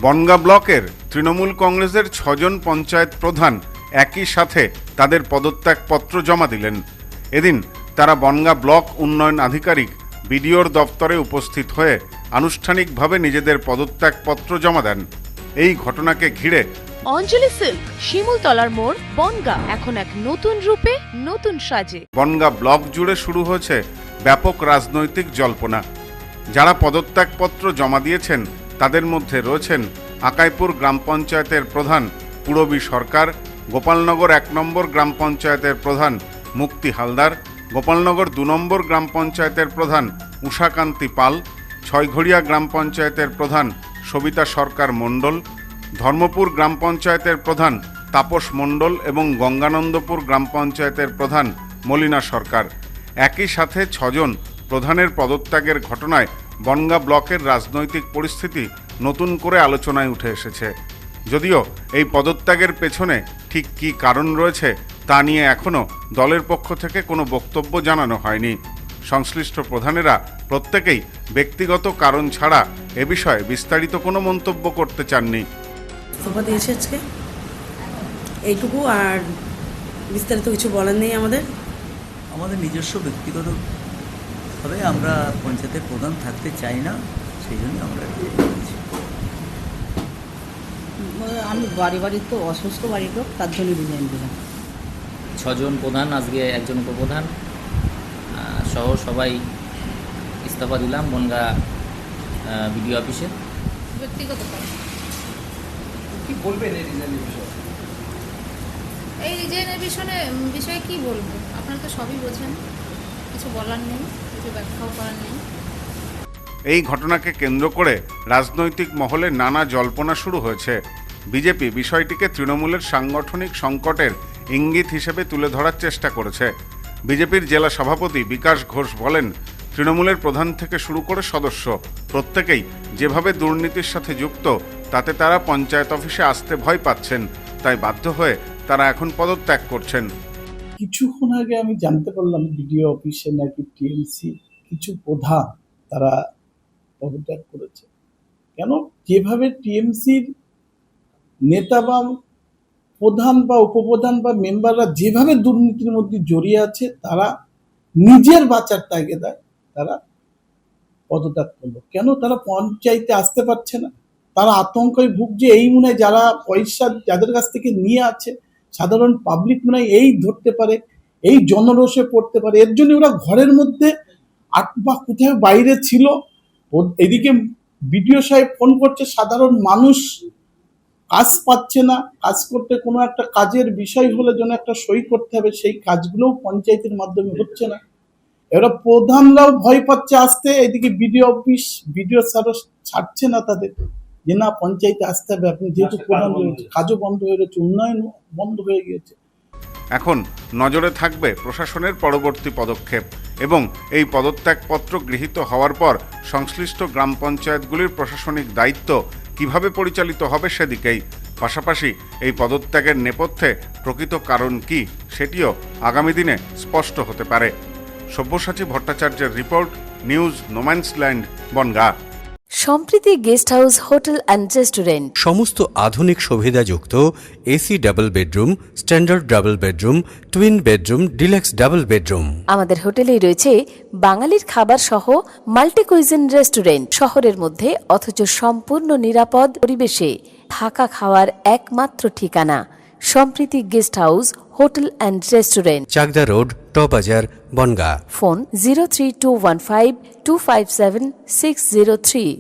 বনগাঁ ব্লকের তৃণমূল কংগ্রেসের 6 জন পঞ্চায়েত প্রধান একই সাথে তাদের পদত্যাগপত্র জমা দিলেন। এদিন তারা বনগাঁ ব্লক উন্নয়ন আধিকারিক বিডিওর দপ্তরে উপস্থিত হয়ে আনুষ্ঠানিকভাবে নিজেদের পদত্যাগপত্র জমা দেন। এই ঘটনাকে ঘিরে অঞ্জলি সিল্ক, শিমুলতলার মোড়, বনগাঁ এখন এক নতুন রূপে, নতুন সাজে। বনগাঁ ব্লক জুড়ে শুরু হয়েছে ব্যাপক রাজনৈতিক জল্পনা। যারা পদত্যাগপত্র জমা দিয়েছেন তাদের মধ্যে রয়েছেন আকাইপুর গ্রাম পঞ্চায়েতের প্রধান পূরবী সরকার, গোপালনগর 1 নম্বর গ্রাম পঞ্চায়েতের প্রধান মুক্তি হালদার, গোপালনগর 2 নম্বর গ্রাম পঞ্চায়েতের প্রধান উষাকান্তি পাল, ছয়ঘড়িয়া গ্রাম পঞ্চায়েতের প্রধান সবিতা সরকার মণ্ডল, ধর্মপুর গ্রাম পঞ্চায়েতের প্রধান তাপস মণ্ডল এবং গঙ্গানন্দপুর গ্রাম পঞ্চায়েতের প্রধান মলিনা সরকার। একই সাথে 6 জন প্রধানের পদত্যাগের ঘটনায় বনগাঁ ব্লকের রাজনৈতিক পরিস্থিতি নতুন করে আলোচনায় উঠে এসেছে। যদিও এই পদত্যাগের পেছনে ঠিক কী কারণ রয়েছে তা নিয়ে এখনও দলের পক্ষ থেকে কোনো বক্তব্য জানানো হয়নি। সংশ্লিষ্ট প্রধানেরা প্রত্যেকেই ব্যক্তিগত কারণ ছাড়া এ বিষয়ে বিস্তারিত কোনো মন্তব্য করতে চাননি। ইস্তফা দিয়েছে আজকে, এইটুকু, আর বিস্তারিত কিছু বলার নেই। আমাদের নিজস্ব ব্যক্তিগতভাবে আমরা পঞ্চায়েতের প্রধান থাকতে চাই না, সেই জন্য আমরা আমি বাড়ির তো অসুস্থ বাড়ির লোক, তার জন্য রিজাইন দিলাম। 6 জন প্রধান, আজকে একজন উপপ্রধান সহ সবাই ইস্তফা দিলাম বনগাঁ বিডিও অফিসে। ব্যক্তিগত কি বলবেন এই রিজাইনের বিষয়ে? এই রিজাইনের বিষয়ে কি বলবো? আপনারা তো সবই বোঝেন, কিছু বলার নেই, কিছু ব্যাখ্যাও করার নেই। এই ঘটনাকে কেন্দ্র করে রাজনৈতিক মহলে নানা জল্পনা শুরু হয়েছে। বিজেপি বিষয়টিকে তৃণমূলের সাংগঠনিক সংকটের ইঙ্গিত হিসেবে তুলে ধরার চেষ্টা করেছে। বিজেপির জেলা সভাপতি বিকাশ ঘোষ বলেন, তৃণমূলের প্রধান থেকে শুরু করে সদস্য প্রত্যেকেই যেভাবে দুর্নীতির সাথে যুক্ত, তাতে তারা পঞ্চায়েত অফিসে আসতে ভয় পাচ্ছেন, তাই বাধ্য হয়ে তারা এখন পদত্যাগ করছেন। কিছুক্ষণ আগে আমি জানতে পারলাম বিডিও অফিসে নাকি টিএমসি কিছু প্রধান তারা পদত্যাগ করেছে। কেন? যেভাবে টিএমসির নেতা বা প্রধান বা উপপ্রধান বা মেম্বাররা যেভাবে দুর্নীতির মধ্যে জড়িয়ে আছে, তারা নিজের বাঁচার তাগিদায় তারা পদত্যাগ করলো। কেন? তারা পঞ্চায়েতে আসতে পারছে না, তারা আতঙ্কে ভুগছে। এই মনে হয় যারা পয়সা যাদের কাছ থেকে নিয়ে আছে, সাধারণ পাবলিক মনে হয় এই ধরতে পারে, এই জনরোষে পড়তে পারে। এর জন্য ওরা ঘরের মধ্যে বা কোথায় বাইরে ছিল। এদিকে বিডিও সাহেব ফোন করছে, সাধারণ মানুষ কাজ পাচ্ছে না, কাজ করতে কোনো একটা কাজের বিষয় হলে যেন একটা সই করতে হবে, সেই কাজগুলোও পঞ্চায়েতের মাধ্যমে হচ্ছে না। এরা প্রধানরাও ভয় পাচ্ছে আসতে। এদিকে বিডিও অফিস, বিডিও স্যারও ছাড়ছে না তাদের, যে না পঞ্চায়েতে আসতে হবে, আপনি যেহেতু প্রধান রয়েছে। কাজও বন্ধ হয়ে গেছে, উন্নয়ন বন্ধ হয়ে গিয়েছে। এখন নজরে থাকবে প্রশাসনের পরবর্তী পদক্ষেপ এবং এই পদত্যাগপত্র গৃহীত হওয়ার পর সংশ্লিষ্ট গ্রাম পঞ্চায়েতগুলির প্রশাসনিক দায়িত্ব কিভাবে পরিচালিত হবে সেদিকেই। পাশাপাশি এই পদত্যাগের নেপথ্যে প্রকৃত কারণ কি সেটিও আগামী দিনে স্পষ্ট হতে পারে। সব্যসাচী ভট্টাচার্যের report, news no man's land, Bongaon. Sampriti guest house, hotel and restaurant. সমস্ত আধুনিক সুবিধাযুক্ত AC double bedroom, standard double bedroom, twin bedroom, deluxe double bedroom. আমাদের হোটেলেই রয়েছে বাঙালির খাবার সহ মাল্টি কুইজিন রেস্টুরেন্ট। শহরের মধ্যে অথচ সম্পূর্ণ নিরাপদ পরিবেশে থাকা খাওয়ার একমাত্র ঠিকানা Sampriti guest house, hotel and restaurant, Chakdah road, টবাজার, বনগাঁ। ফোন 03215257603।